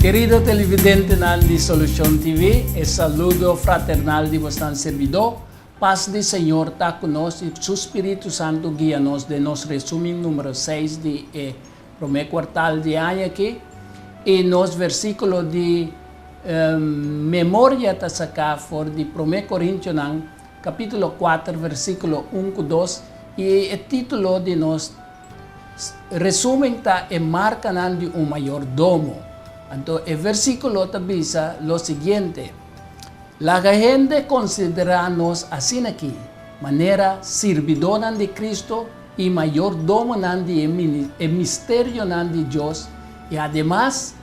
Querido televidente de Solución TV, el saludo fraternal de vuestro servidor. Paz del Señor está con nosotros y su Espíritu Santo guía-nos de nos resumen número 6 de primer quartal de año aquí. Y nos versículos de memoria está sacado por de 1 Corintios capítulo 4, versículo 1-2. Y el título de nos resumen está en marca de un mayordomo. Entonces, el versículo te dice lo siguiente: la gente considera-nos así aquí, manera servidora de Cristo y mayordomo de el misterio de Dios, y además,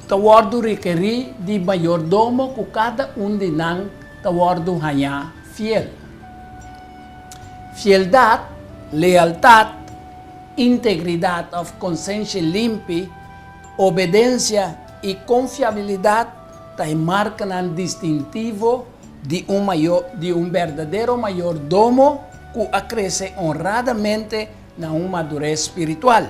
te guardo requerir de mayordomo que cada uno de nosotros te guardo fiel. Fieldad, lealtad, integridad of conciencia limpia, obediencia y confiabilidad te marcan el distintivo de un verdadero mayordomo que crece honradamente en una madurez espiritual.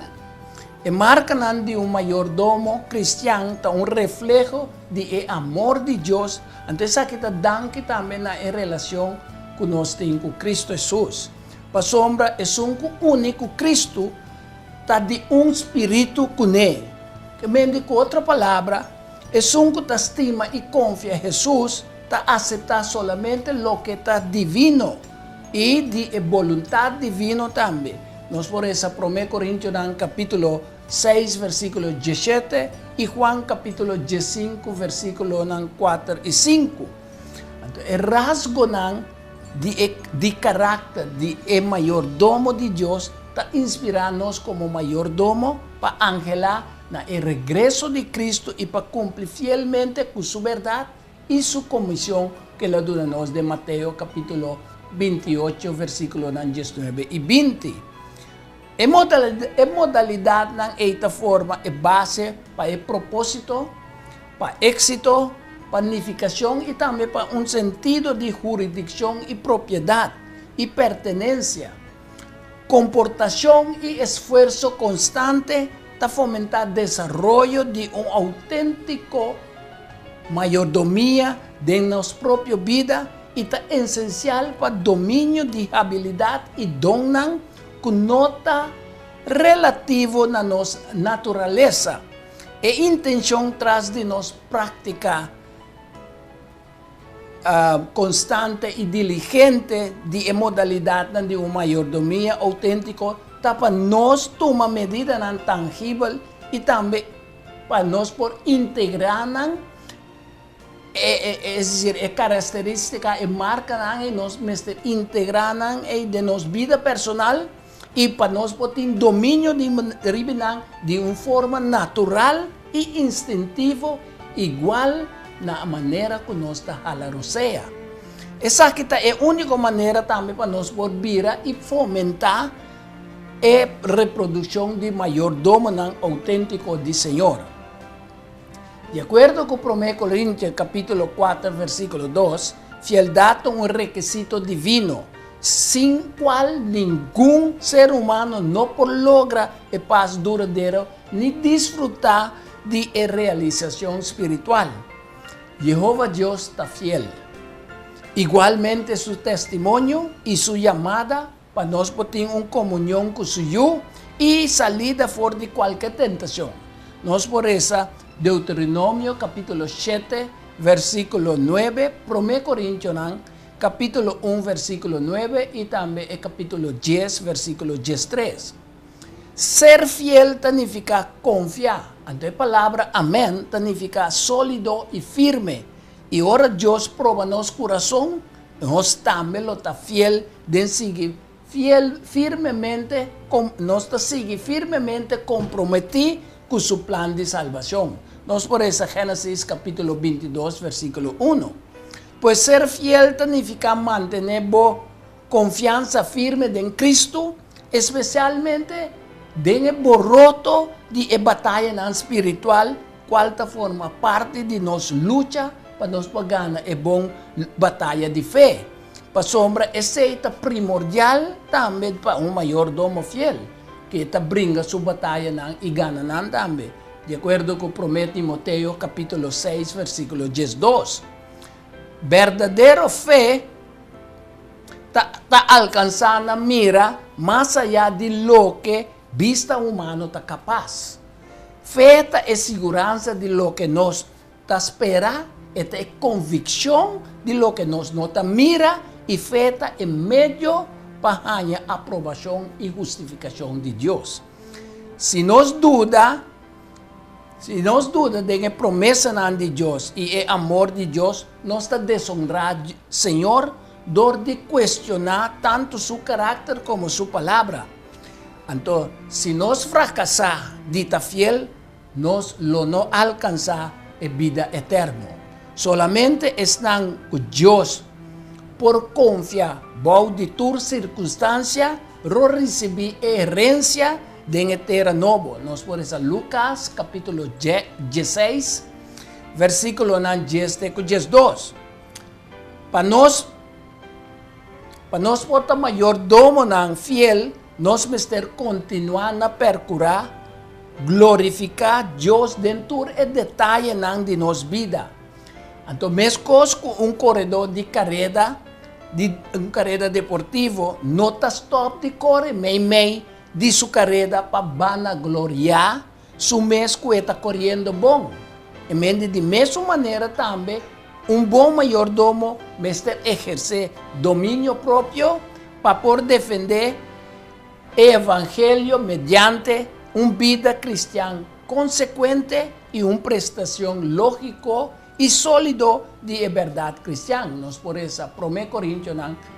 Y marcan de un mayordomo cristiano un reflejo del amor de Dios. Entonces aquí te dan que también en relación con nosotros con Cristo Jesús. Para sombra es un único Cristo, está de un espíritu con él. Que me con otra palabra, es un que te estima y confía en Jesús, te acepta solamente lo que está divino y de voluntad divino también. Nos por eso 1 Corintios capítulo 6, versículo 17 y Juan capítulo 15, versículo 4 y 5. Entonces, el rasgo de carácter de mayordomo de Dios está inspirarnos como mayordomo para angelar el regreso de Cristo y para cumplir fielmente con su verdad y su comisión que la dura-nos de Mateo capítulo 28, versículos 19 y 20. En modalidad de esta forma es base para el propósito, para éxito, planificación y también para un sentido de jurisdicción y propiedad y pertenencia. Comportación y esfuerzo constante para fomentar el desarrollo de un auténtico mayordomía de nuestra propia vida y es esencial para el dominio de habilidad y don con nota relativo a nuestra naturaleza e intención tras de nos práctica constante y diligente de modalidad de una mayordomía auténtico para nos tomar medidas tangibles y también para nos por integrar es decir, características y marcas y nos integrar de nuestra vida personal y para nos poder dominio de una forma natural y instintivo igual na manera que nos está a la rosea. Esa es la única manera también para nos volver y fomentar la reproducción de mayordomo auténtico del Señor. De acuerdo con 1 Corintios capítulo 4, versículo 2, fieldad es un requisito divino, sin cual ningún ser humano no logra paz duradera ni disfrutar de realización espiritual. Jehová Dios está fiel. Igualmente su testimonio y su llamada para nos poder una comunión con su yo y salida fuera de cualquier tentación. Nos por eso, Deuteronomio capítulo 7, versículo 9, 1 Corintios capítulo 1, versículo 9 y también el capítulo 10, versículo 13. Ser fiel significa confiar. Entonces, la palabra amén significa sólido y firme. Y ahora Dios prueba nuestro corazón, nos también lo está fiel de seguir firmemente comprometido con su plan de salvación. Nos por eso Génesis capítulo 22, versículo 1. Pues ser fiel significa mantener confianza firme en Cristo, especialmente en el borroto de batalla espiritual, cual forma parte de nuestra lucha para nos ganar una buena batalla de fe. Para sombra, ese es primordial también para un mayordomo fiel, que brinda su batalla y gana también. de acuerdo con promete Timoteo capítulo 6, versículo 12. Verdadero fe está alcanzando mira más allá de lo que vista humano está capaz. Fe es seguridad de lo que nos espera, esta es convicción de lo que nos nota mira, y fe en medio para aprobación y justificación de Dios. Si nos duda de la promesa de Dios y el amor de Dios, nos está deshonrando, Señor, dor de cuestionar tanto su carácter como su palabra. Entonces, si nos fracasar, dita fiel, nos lo no alcanza en vida eterna. Solamente están con Dios por confiar, bajo de tu circunstancia, recibir herencia de tierra nueva. Nos por eso Lucas capítulo 16, versículo 10-12. Para nos por mayordomo fiel, nos mister continuar a percurar, glorificar Dios dentro el detalle de nos vida. Entonces, mescos con un corredor de carrera, un carrera deportivo, no está stop de correr, de su carrera para vanagloria, su mesco está corriendo bom. E de mesma maneira também, bom mayordomo mister ejercer dominio propio para poder defender o evangelho mediante vida cristiana consecuente y una prestación lógico y sólido de verdad cristiana. Nos por eso, 1 Corintios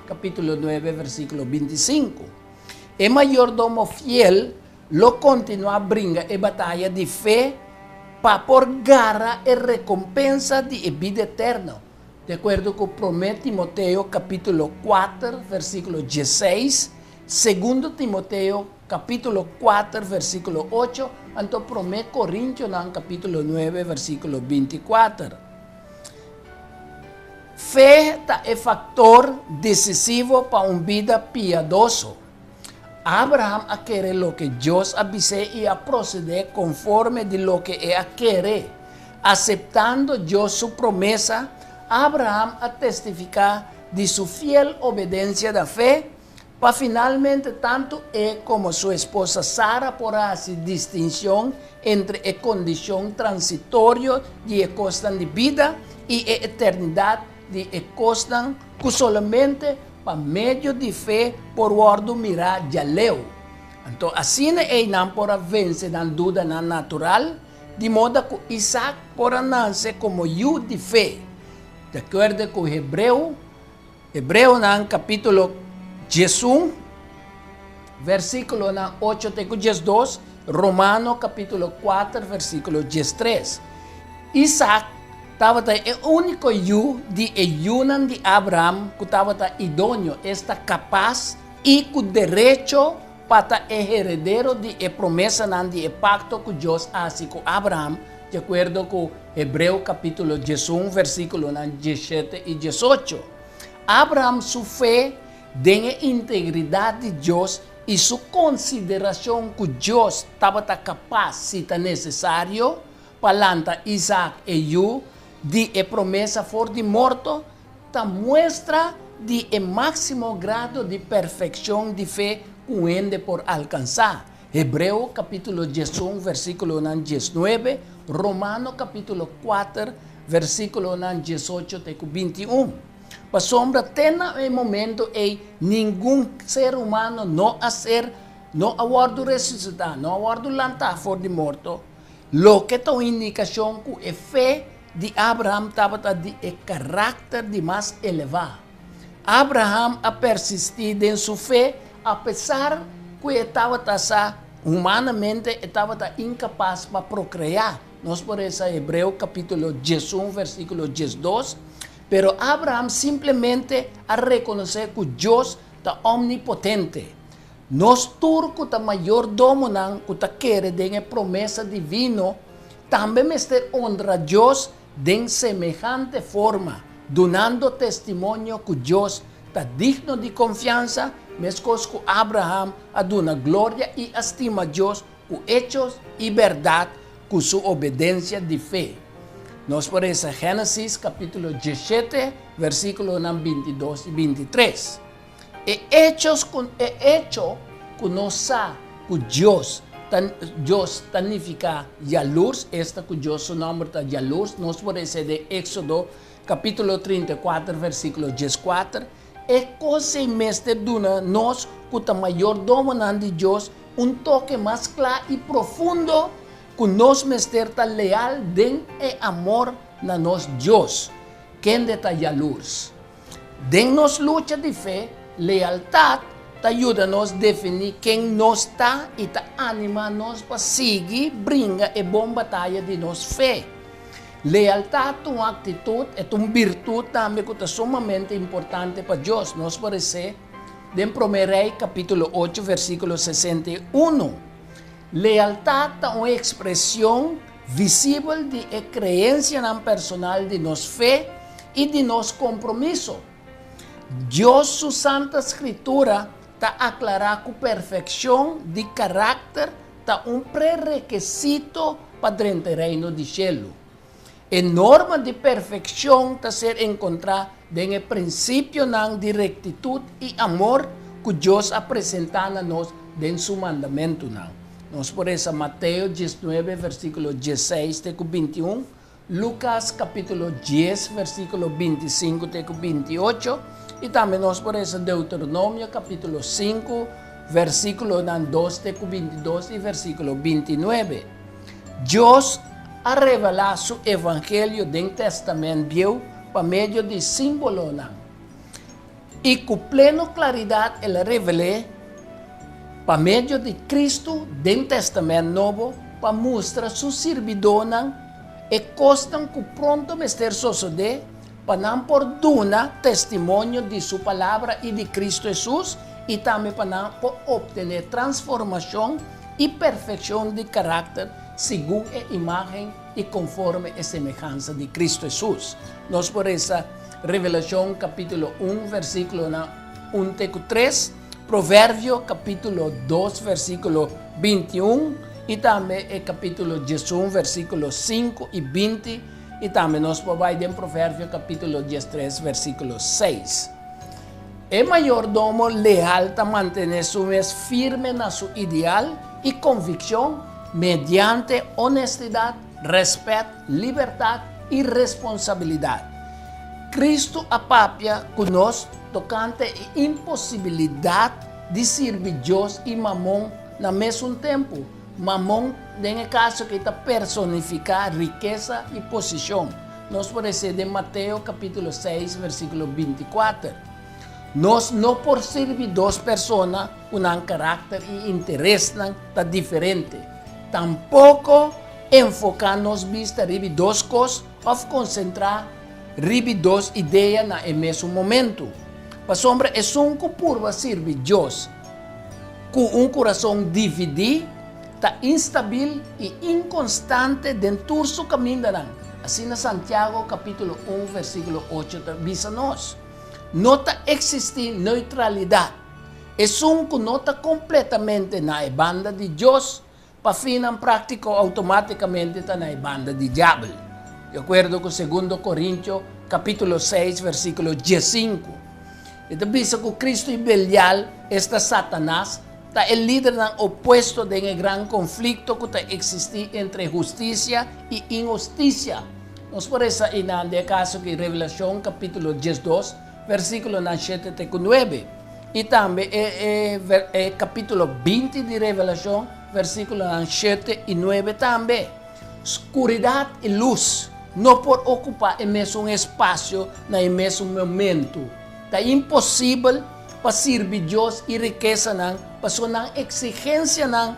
capítulo 9, versículo 25. El mayordomo fiel lo continúa a brincar en batalla de fe para por garra y recompensa de vida eterna. De acuerdo con 1 Timoteo capítulo 4, versículo 16, 2 Timoteo capítulo 4, versículo 8, entonces 1 Corintios capítulo 9, versículo 24. Fe es factor decisivo para una vida piadosa. Abraham a querer lo que Dios avisé y a proceder conforme de lo que él quiere. Aceptando Dios su promesa, Abraham a testificar de su fiel obediencia de fe, para finalmente tanto él como su esposa Sara por hacer distinción entre la condición transitoria de la costa de vida y la eternidad de la costa que solamente para medio de fe por guardo mirar ya leu. Entonces, así no por vencer la duda natural, de modo que Isaac por nacer como hijo de fe. De acuerdo con Hebreo capítulo 11, versículo 8-12, Romano capítulo 4, versículo 13. Isaac estava o único hijo de Yunan de Abraham que estava idôneo, está capaz e com direito para heredero de promessa de pacto que Deus faz com Abraham, de acordo com Hebreu capítulo 11, versículo 17 e 18. Abraham, sua fé, tem a integridade de Deus e sua consideração que Deus estava capaz, se está necessário, para lançar Isaac e eu, de promessa for de morto, ta muestra de máximo grado de perfeição de fé que por alcançar. Hebreu capítulo 11, versículo 19, Romano capítulo 4, versículo 18-21. Para sombra, tena em momento nenhum ser humano não aguardo ressuscitar, não aguardo lançar for de morto, lo que é uma indicação que é fé de Abraham estava de caráter de mais elevado. Abraham a persistir em sua fé, apesar que estava humanamente estava incapaz para procriar. Nós por isso Hebreu capítulo 11, versículo 12. Pero Abraham simplesmente a reconhecer que Deus está omnipotente. Nós turco está mayordomo que está querendo a promessa divina, também me honra Deus de semejante forma, donando testemunho que Deus está digno de confiança, mesmo que Abraham a dona glória e estima a Deus com hechos e verdade, con su obediencia de fe. Nos por eso Génesis capítulo 17, versículos 22 y 23. Hecho con nosa, con Dios significa Yalurs, esta con Dios su nombre está Yalurs, nos por eso de Éxodo capítulo 34, versículo 14. Cosa mestre duna nos con el mayordomo de Dios un toque más claro y profundo con nos mestre tan leal den amor na nos Dios, quien de Yalurs. Den nos lucha de fe, lealtad, te ayuda a nos definir quién nos está y te anima a nos para seguir, brinca y buena batalla de nos fe. Lealtad es una actitud, es una virtud también que es sumamente importante para Dios. Nos parece en 1 Rey capítulo 8, versículo 61. Lealtad es una expresión visible de creencia personal de nos fe y de nos compromiso. Dios, su Santa Escritura, te aclara con perfección de carácter, es un prerequisito para el reino del cielo. En norma de perfección está ser encontrada en el principio de rectitud y amor que Dios ha presentado a nosotros en su mandamiento. Nos por eso Mateo 19, versículo 16, 21, Lucas capítulo 10, versículo 25, 28, y también nos por eso Deuteronomio capítulo 5, versículo 2, 22 y versículo 29. Dios a revelar su evangelio del Testamento Viejo por medio de símbolos. Y con plena claridad él reveló por medio de Cristo del Testamento Nuevo para mostrar su servidor y costan que pronto me ser suceder para por dar testimonio de su palabra y de Cristo Jesús y también para obtener transformación y perfección de carácter según la imagen y conforme a semejanza de Cristo Jesús. Nos por esa Revelación capítulo 1, versículo 1, 3, Proverbio capítulo 2, versículo 21, y también el capítulo 11, versículo 5 y 20, y también nos provide en Proverbio capítulo 13, versículo 6. El mayordomo leal te mantiene su mes firme en su ideal y convicción mediante honestidad, respeto, libertad y responsabilidad. Cristo apapia con nos tocante la imposibilidad de servir Dios y Mamón al mismo tiempo. Mamón, en el caso que está personifica riqueza y posición. Nos parece de Mateo capítulo 6, versículo 24. Nos no por servir dos personas con un carácter y interés tan diferente. Tampoco enfocarnos vista ribi dos cosas o concentrar ribi dos ideas en el mismo momento. Pues hombre, es un que purva servir Dios con un corazón dividido, está instável y inconstante dentro de su camino. Así en Santiago capítulo 1, versículo 8 dice-nos. No existe neutralidad. Es un que no está completamente en la banda de Dios, para fin práctico automáticamente está en la banda de diablo. De acuerdo con 2 Corintios capítulo 6, versículo 15. Entonces dice que Cristo y Belial, está Satanás, está el líder opuesto en el gran conflicto que existe entre justicia y injusticia. Nos parece en el caso que Revelación capítulo 12, versículo 7 y 9. Y también el capítulo 20 de Revelación, versículo 7 y 9 también. Oscuridad y luz no por ocupar el mismo espacio en el mismo momento. Es imposible para servir Dios y riqueza, para una exigencia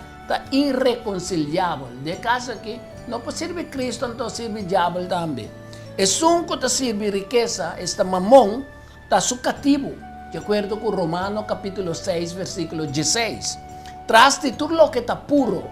irreconciliable. De caso que no puede servir Cristo, entonces sirve diablo también. Es un que sirve riqueza, este mamón, está su cativo, de acuerdo con Romanos capítulo 6, versículo 16. Tras de todo lo que está puro,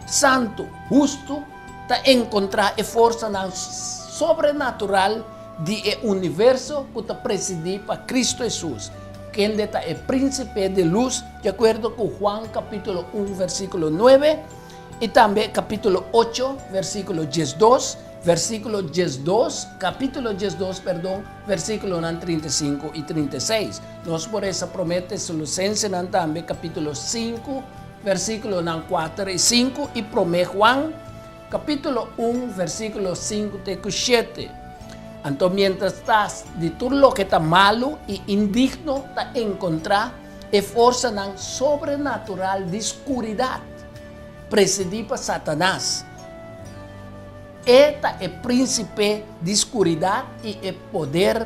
santo, justo, está encontrar fuerza sobrenatural del universo que está presidido por Cristo Jesús, quien es el príncipe de luz, de acuerdo con Juan capítulo 1, versículo 9, Y también capítulo 8, versículo 12, versículo 12, capítulo 12, perdón, versículo 35 y 36. Nos por esa promete Solucense también capítulo 5, versículo 4 y 5 y promete Juan, capítulo 1, versículo 5 y 7. Entonces, mientras estás de todo lo que está malo y indigno, te encontrar fuerza sobrenatural de oscuridad, presidida por Satanás. Este es el príncipe de oscuridad y el poder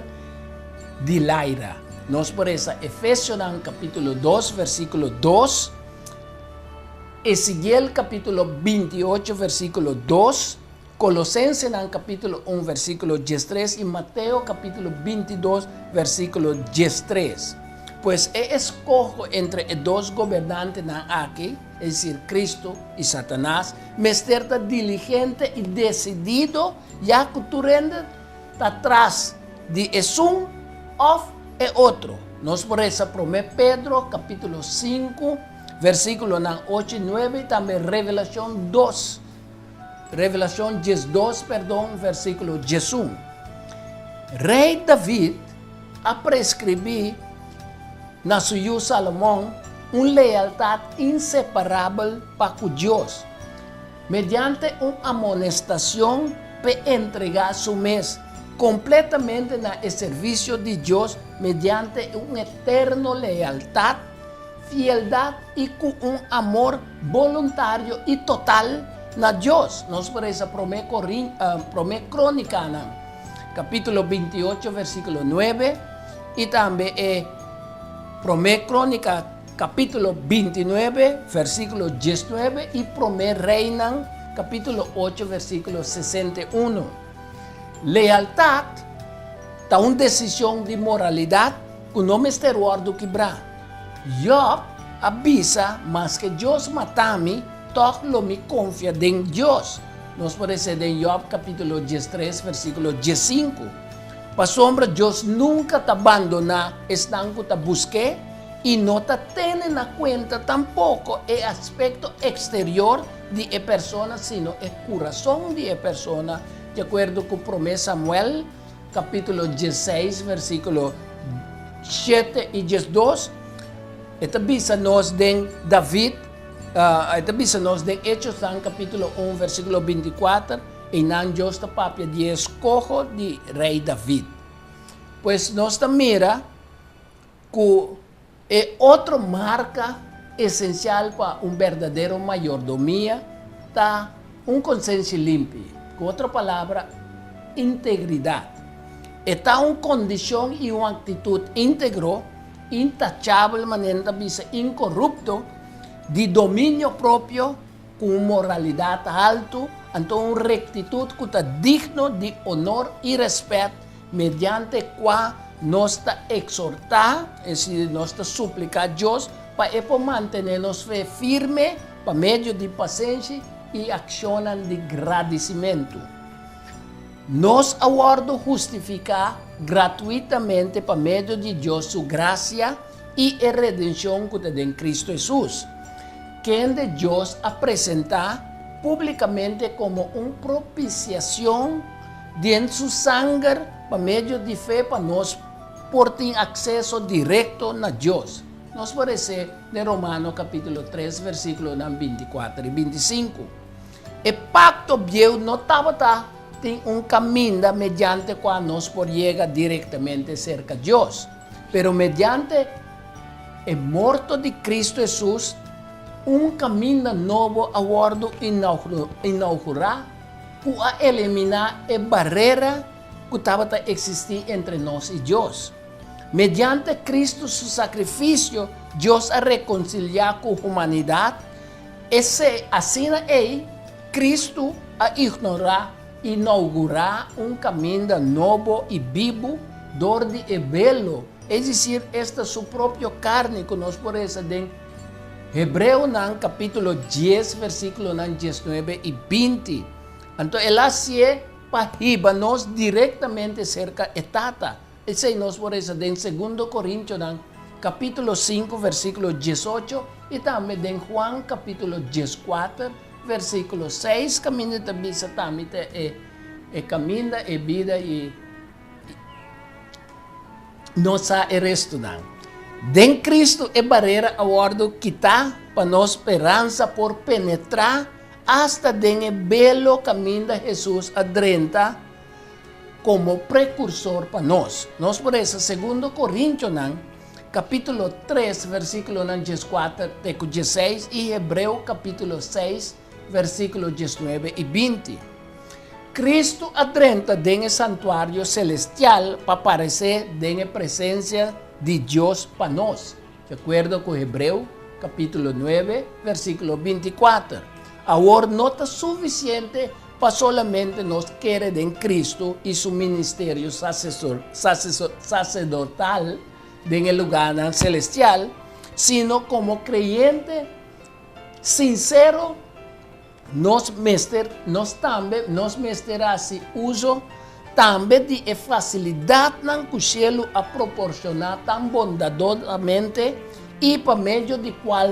de la ira. Nos por eso, Efesios capítulo 2, versículo 2, Ezequiel capítulo 28, versículo 2, Colosenses capítulo 1, versículo 13 y Mateo capítulo 22, versículo 13. Pues escojo entre dos gobernantes aquí, es decir, Cristo y Satanás, me estar diligente y decidido, ya que tú rendes atrás de un o el otro. Nos por eso promete Pedro, capítulo 5, versículo 8 y 9, y también Revelación 2. Revelación 12, perdón, versículo 1. Rey David ha prescribido na su hijo Salomón una lealtad inseparable para Dios, mediante una amonestación para entregar su mes completamente en el servicio de Dios, mediante una eterna lealtad, fieldad y con un amor voluntario y total a Dios. Nos por eso promete Crónica, capítulo 28, versículo 9, y también promete Crónica, capítulo 29, versículo 19, y promete Reina, capítulo 8, versículo 61. Lealtad es una decisión de moralidad que no me está guardando quebrar. Job avisa, mas que Dios matami, todo lo me confía en Dios. Nos parece de Job capítulo 13, versículo 15. Para sombra, Dios nunca te abandona, están que te busque y no te tienen en cuenta tampoco el aspecto exterior de la persona, sino el corazón de la persona. De acuerdo con promesa Samuel, capítulo 16, versículo 7 y 12. Esta visa nos de David, esta visa nos de Hechos, capítulo 1, versículo 24. Y nan Dios te papia de escojo de rey David. Pues nos mira que otra marca esencial para un verdadero mayordomía está un conciencia limpia. Con otra palabra, integridad. Está una condición y una actitud íntegro, intachable, manera visa incorrupto, de dominio propio, con moralidad alto, ante una rectitud que está digno de honor y respeto, mediante cual nos está exhortar, es decir, nos está suplicar a Dios para mantenernos fe firme, por medio de paciencia y acción de agradecimiento. Nos aguardo justificar gratuitamente por medio de Dios su gracia y la redención que está en Cristo Jesús, quien de Dios ha presentado públicamente como una propiciación de su sangre por medio de fe para nos por tener acceso directo a Dios. Nos parece en Romanos capítulo 3, versículos 24 y 25. El pacto viejo no estaba en un camino mediante cual nos por llegar directamente cerca de Dios, pero mediante el muerto de Cristo Jesús, un camino nuevo aguardo inaugurar para eliminar la barrera que estaba a existir entre nosotros y Dios. Mediante Cristo, su sacrificio, Dios ha reconciliado con la humanidad. Así Cristo ha inaugurar un camino nuevo y vivo, donde el velo, es decir, esta su propia carne, que nos por eso de Hebreo capítulo 10, versículo 19 y 20. Entonces, él hace para nos directamente cerca de tata. Ese nos por eso de 2 Corintios capítulo 5, versículo 18 y también de Juan capítulo 14, versículo 6, caminda também sa tamita caminda e vida e nossa estudan. Den Cristo é barreira a bordo kita para nós esperança por penetrar hasta den belo caminho de Jesus adrenta como precursor para nós. Nós por isso, 2 Coríntios, capítulo 3, versículo 14 e 16 e Hebreu capítulo 6, versículo 19 e 20. Cristo adrenta den santuário celestial para aparecer den presença de Deus para nós. De acordo com Hebreu capítulo 9, versículo 24. Agora não está suficiente para solamente nós querer em Cristo e seu ministério sacerdotal en lugar celestial, sino como creyente sincero, nos mesterá si uso também de facilidade nan cuchelo a proporcionar tan bondadosamente e por meio de qual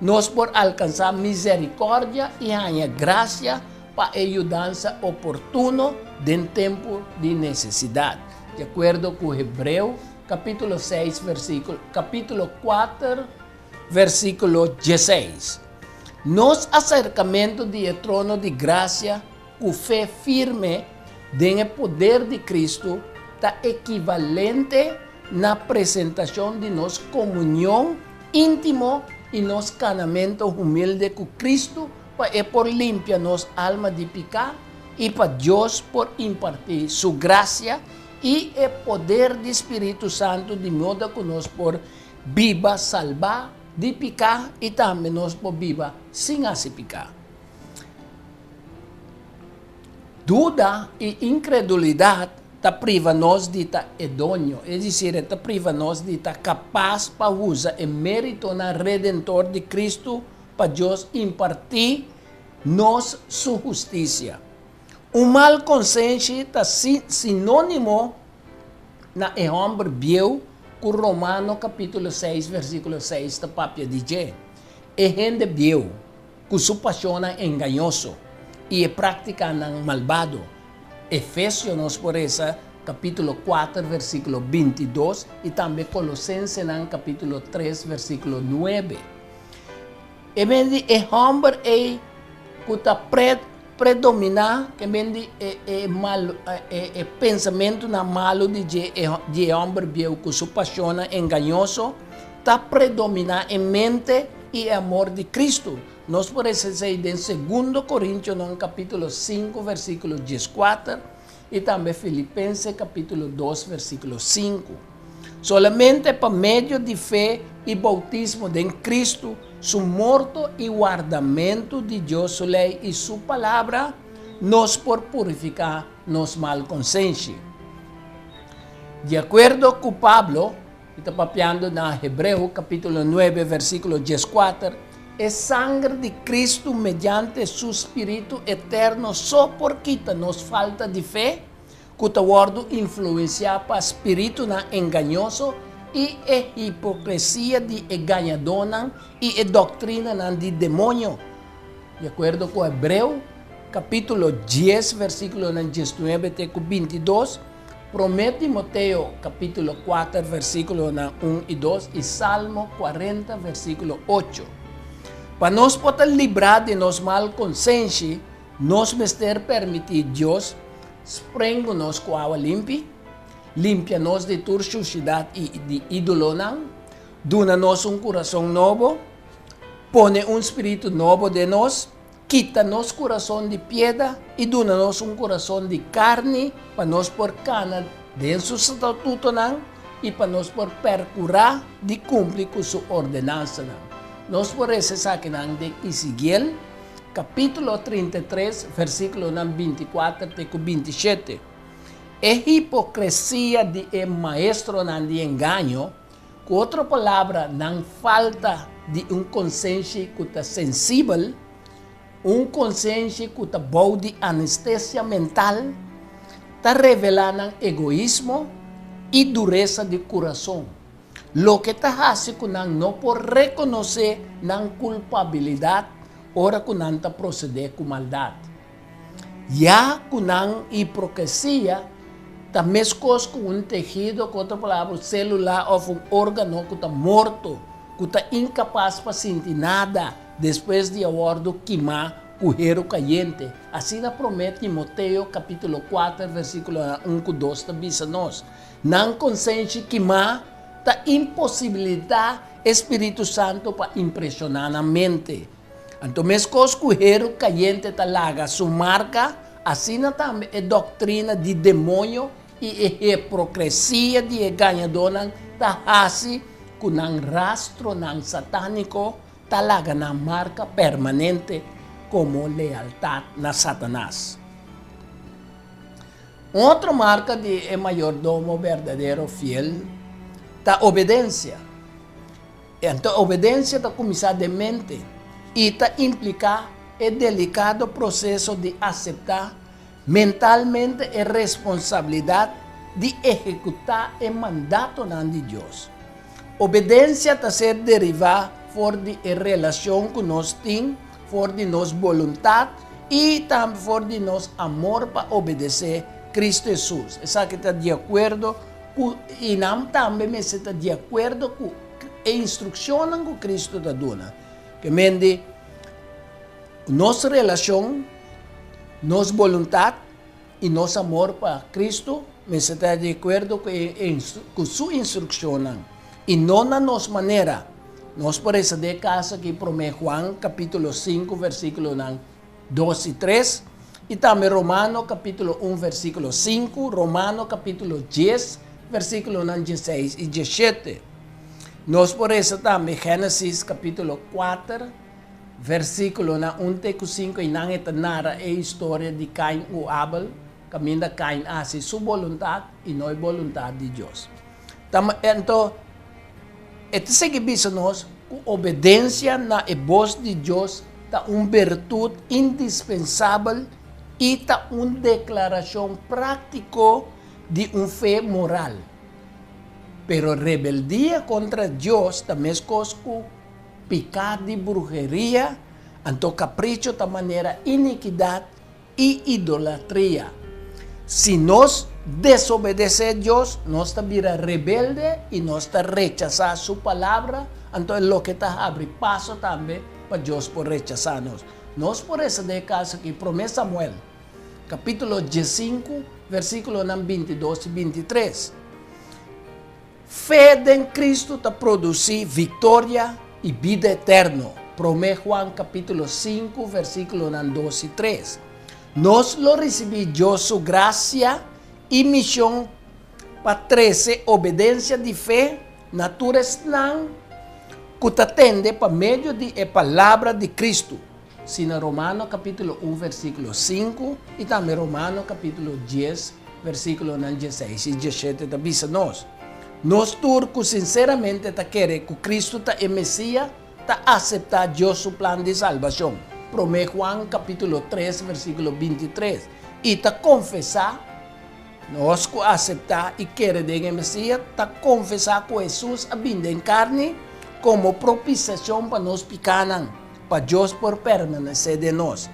nos por alcançar misericórdia e a graça para ajudança oportuno em tempo de necessidade. De acordo com Hebreu capítulo 6, capítulo 4, versículo 16. Nos acercamento do trono de graça, com fé firme no poder de Cristo, está equivalente na apresentação de nossa comunhão íntimo e nosso canamento humilde com Cristo, para por limpiar nossa alma de pecado e para Deus por impartir sua graça e o poder do Espírito Santo, de modo que nós por viva salvar de pecar e também nós por viva sem se pecar. Dúvida e incredulidade ta priva nós de ta idôneo, é dizer, ta priva nós de ta capaz para usar o mérito na Redentor de Cristo para Deus impartir nos sua justiça. Mal consciência está sinônimo na homem viu com Romano capítulo 6, versículo 6, da papia diz: e gente viu que sua paixão é enganoso e prática malvado. Efésios por essa capítulo 4, versículo 22 e também Colossenses capítulo 3, versículo 9. E bem, o homem é que está predominar que pensamento na malo de homem viu que sua paixão é enganoso, está predominar em mente e amor de Cristo. Nós por isso em 2 Coríntios, no capítulo 5, versículo 14, e também Filipenses, capítulo 2, versículo 5. Solamente por meio de fé e bautismo em Cristo, su morto e guardamento de Deus, sua lei e sua palavra, nos por purificar nos mal consciência. De acordo com Pablo, está papiando na Hebreu, capítulo 9, versículo 14, é sangue de Cristo mediante su Espírito eterno só por quita nos falta de fé, que o guardo influencia para espírito enganoso e a hipocrisia de enganadona e a doutrina de demônio. De acordo com Hebreu, capítulo 10, versículo 19 até 22, promete Timoteo, capítulo 4, versículo 1 e 2, e Salmo 40, versículo 8. Para nós poder livrar de nos mal consciência, nos mester permitir Deus, sprenga-nos com água limpa, limpia-nos de toda suciedade e de ídolo, dona-nos coração novo, põe espírito novo de nós, quita-nos coração de piedra e dona-nos coração de carne, para nós por cana de seu estatuto e para nós por percurar de cumprir com sua ordenança. Nós por isso saque de Ezequiel, capítulo 33, versículo 24 até 27. A hipocrisia de maestro de engano, com outra palavra, não falta de consciência que está sensível, consciência que está boa de anestesia mental, está revelando egoísmo e dureza de coração. Lo que está fazendo não por reconhecer a culpabilidade ora kunanta proceder com maldade. Já kunan hipocrisia, ta mescos com um tejido, com outra palavra, celular ou um órgão que está morto, que está incapaz para sentir nada, depois de abordo queimar o gero caliente. Assim promete Timoteo capítulo 4, versículo 1 e 2, avisa nós. Não consente queimar, ta impossibilitar Espírito Santo para impressionar a mente. Então, mescos com o gero caliente talaga sua marca, assim também é doutrina de demônio e hipocrisia de ganhador ta hasi com um rastro satânico talaga na marca permanente como lealtade na Satanás. Outra marca de mayordomo verdadeiro fiel da obediência. Então, a obediência está começar de mente e está implicar o delicado processo de aceitar mentalmente a responsabilidade de executar o mandato de Deus. Obediência está ser derivada fora de relação que nós temos, fora de nossa vontade e também fora de nosso amor para obedecer Cristo Jesus. Essa que está de acordo com, e não também está de acordo com a instrução que Cristo está dando. Que mende nossa relação, nossa vontade e nosso amor para Cristo, está de acordo com sua instrução. E não na nossa maneira. Nós por isso de casa que promete Juan capítulo 5, versículo 2 e 3, e também Romano capítulo 1, versículo 5, Romano capítulo 10, versículo 16 e 17. Nós por isso também Gênesis capítulo 4, versículo 1 e 5, e não narra a história de Caim e Abel, caminho Caim hace sua vontade e não a vontade de Deus. Então, este seguimento nós, com obediência na voz de Deus, está uma virtude indispensável e está uma declaração prática de uma fé moral. Pero rebeldia contra Deus também é com pecado de brujeria, então capricho da maneira iniquidade e idolatria. Se nós desobedecer a Deus, nós está vira rebelde e nós está rechazar sua palavra, então é o que está abre passo também para Deus por rechazar-nos. Nós por essa de casa que promete Samuel, capítulo 15, versículo 22 e 23. Fé em Cristo está produzir vitória e vida eterna. Promete Juan capítulo 5, versículo 2 e 3. Nós lo recebemos Deus sua graça e missão para 13 obediência de fé, natureza não, que atende para meio de a palavra de Cristo. Sina Romano capítulo 1, versículo 5 e também Romano capítulo 10, versículo 16 e 17 da visa nós. Nós turcos sinceramente está querendo que Cristo está é Messias, está aceitar Deus seu plano de salvação. Promete Juan capítulo 3, versículo 23. E está confessar, nós que aceitar e querer de Messias, está confessar que Jesus a vinda em carne como propiciação para nós pecados, para Deus por permanecer de nós.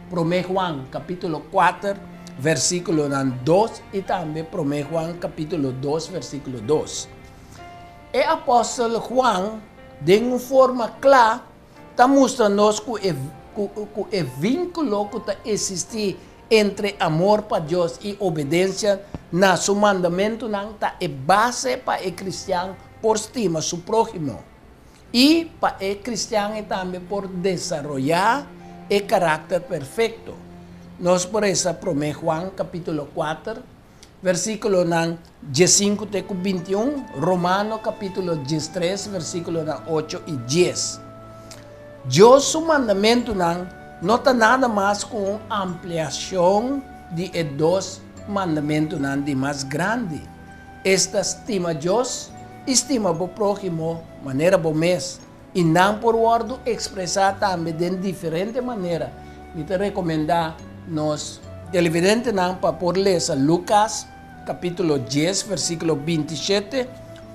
Promete Juan capítulo 4, versículo 2 e também promete Juan capítulo 2, versículo 2. O apóstolo Juan, de uma forma clara, está mostrando que o vínculo que existe entre amor para Deus e obediência na seu mandamento está é base para o cristiano por estima seu prójimo e para o cristiano também por desenvolver o caráter perfeito. Nós por isso promete Juan capítulo 4, versículo 15 até 21, Romano capítulo 13, versículo 8 e 10. Deus, seu mandamento não está nada mais com ampliação de dois mandamentos de mais grande. Esta estima Deus, estima o próximo, maneira bom mês, e não por ordem expressar também de diferente maneira. Me te recomendar nós, televidente não, para por ler Lucas capítulo 10, versículo 27,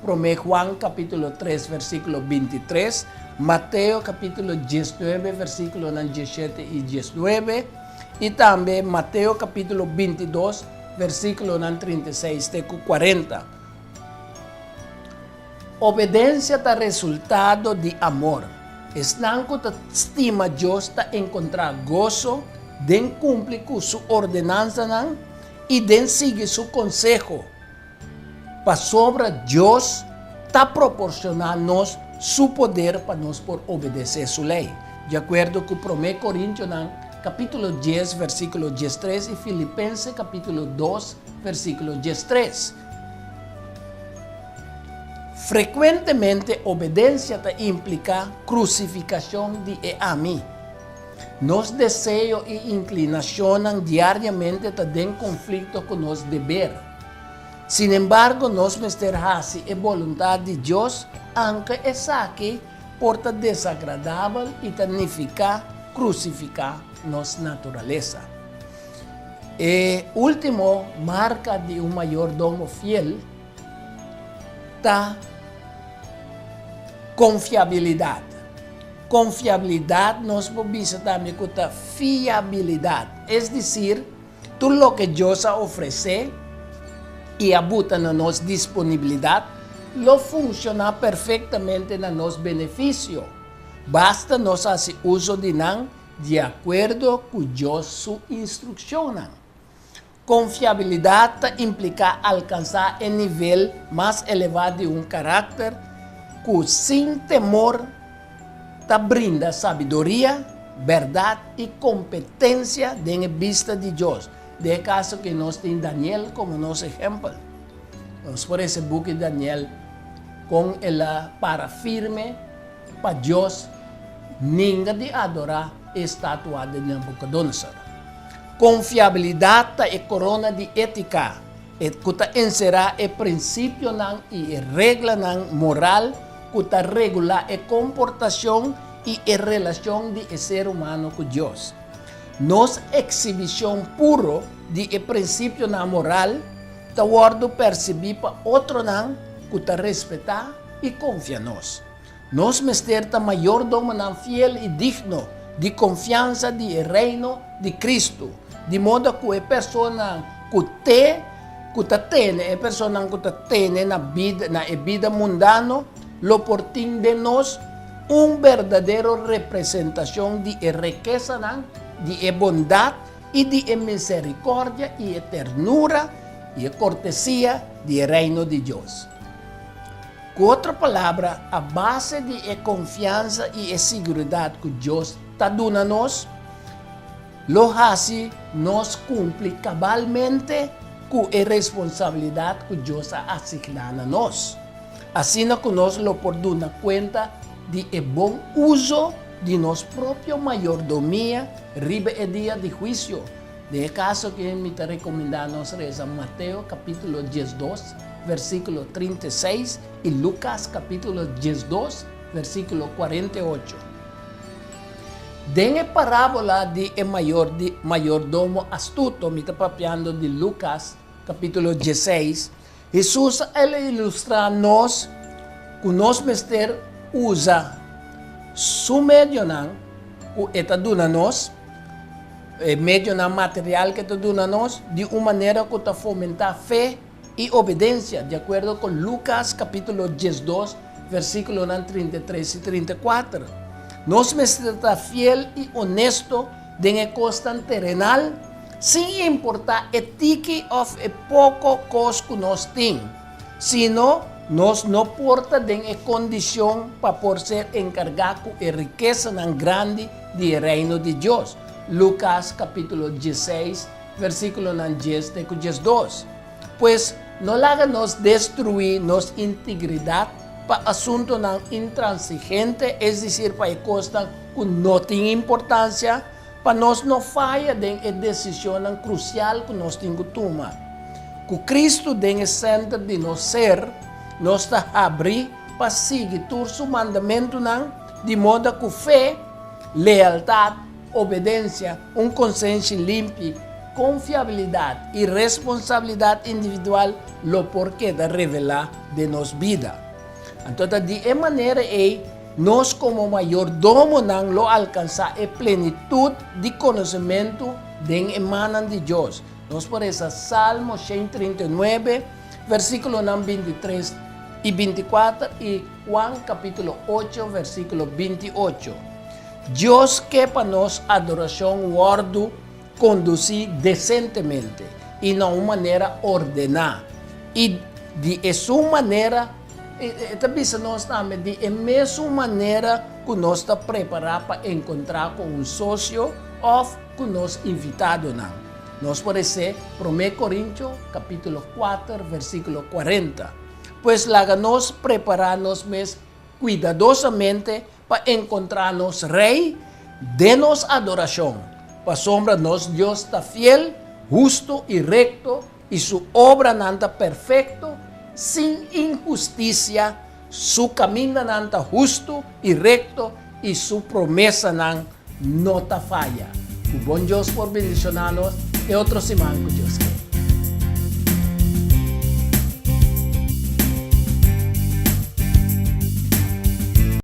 Promé Juan capítulo 3, versículo 23, Mateo capítulo 19, versículo 17 y 19, y también Mateo capítulo 22, versículo 36 y 40. Obediencia es resultado de amor. Es nanco te estima Dios te encontrar gozo, den cumplir con su ordenanza y den sigue su consejo. Para sobre Dios está proporcionarnos su poder para nos por obedecer su ley. De acuerdo con 1 Corintios capítulo 10, versículo 13 y Filipenses capítulo 2, versículo 13. Frecuentemente obediencia te implica crucificación de a mí. Nos deseos e inclinaciones diariamente te den conflicto con los deberes. Sin embargo, nos mesterhasi es voluntad de Dios, aunque es aquí porta desagradable y significa crucificar nos naturaleza. Último marca de un mayordomo fiel está confiabilidad. Confiabilidad nos dice también con fiabilidad. Es decir, tú lo que Dios ofrece y abuta en nos disponibilidad, lo funciona perfectamente en nos beneficio. Basta nos hacer uso de acuerdo con Dios su instrucción. Confiabilidad implica alcanzar el nivel más elevado de un carácter que sin temor te brinda sabiduría, verdad y competencia de vista de Dios. De caso que nos tiene Daniel como nos ejemplo. Vamos por ese buque de Daniel con el para firme para Dios, ninga de adorar estatua de Nabucodonosor. Confiabilidad es corona de ética. Que encerra el principio y regla moral que regula la comportación y la relación del ser humano con Dios. Nos exhibición puro de principio moral te guardo percibir para otro que te respeta y confía nos. Nos mesterta mayordomo fiel y digno de confianza del reino de Cristo, de modo que la persona que tiene, la vida mundana, lo portin de nos un verdadero representación de riqueza, de bondad y de misericordia y de ternura y de cortesía del reino de Dios. Con otra palabra, a base de confianza y de seguridad que Dios está dándonos, lo hace nos cumple cabalmente con la responsabilidad que Dios ha asignado a nos. Así no nos lo por dar cuenta de buen uso de nuestra propia mayordomía ribe el día de juicio. De caso que me te recomendamos reza Mateo capítulo 12, versículo 36 y Lucas capítulo 12, versículo 48. Den parábola de mayordomo astuto, me está papiando de Lucas capítulo 16. Jesús ilustra nos que nos mester usa su medio que está dando-nos, medio material que está dando-nos, de una manera que está fomentar fe y obediencia, de acuerdo con Lucas capítulo 12, versículos 33 y 34. Nos está fiel y honesto en el costa terrenal, sin importar el tiki of el poco cos que nos tiene, sino nos no porta en condición para por ser encargado de riqueza tan grande del reino de Dios. Lucas capítulo 16, versículo 10 de 12. Pues no la hagan destruir nuestra integridad para asunto intransigente, es decir, para cosas que no tienen importancia, para nos no falla en la decisión crucial que nos tenemos que tomar. Que Cristo en el centro de nuestro ser, nos está abrir para seguir todo su mandamento, de modo que fe, lealtad, obediencia, conciencia limpia confiabilidad y responsabilidad individual lo porquê de revelar de nos vida. Entonces, de manera nós como mayordomo nang lo alcanza a plenitud de conocimiento de emanan de Dios. Nos por esa Salmo 139, versículo 23 y 24 y Juan capítulo 8, versículo 28. Dios que para nos adoración guardo conducir decentemente y de una manera ordenada. Y de su manera, también nos também de mesma maneira que nós está preparado para encontrar com socio ou com nos invitado não. Nós pode ser 1 Coríntios capítulo 4, versículo 40. Pues lá nós prepararnos mesmo cuidadosamente para encontrarnos rei, denos adoração. Para sombra nos Deus está fiel, justo e recto e sua obra nanta perfecto, sin injusticia, su camino nanta justo y recto y su promesa no ta falla. Un buen Dios por bendicionarnos y otro semana con Dios.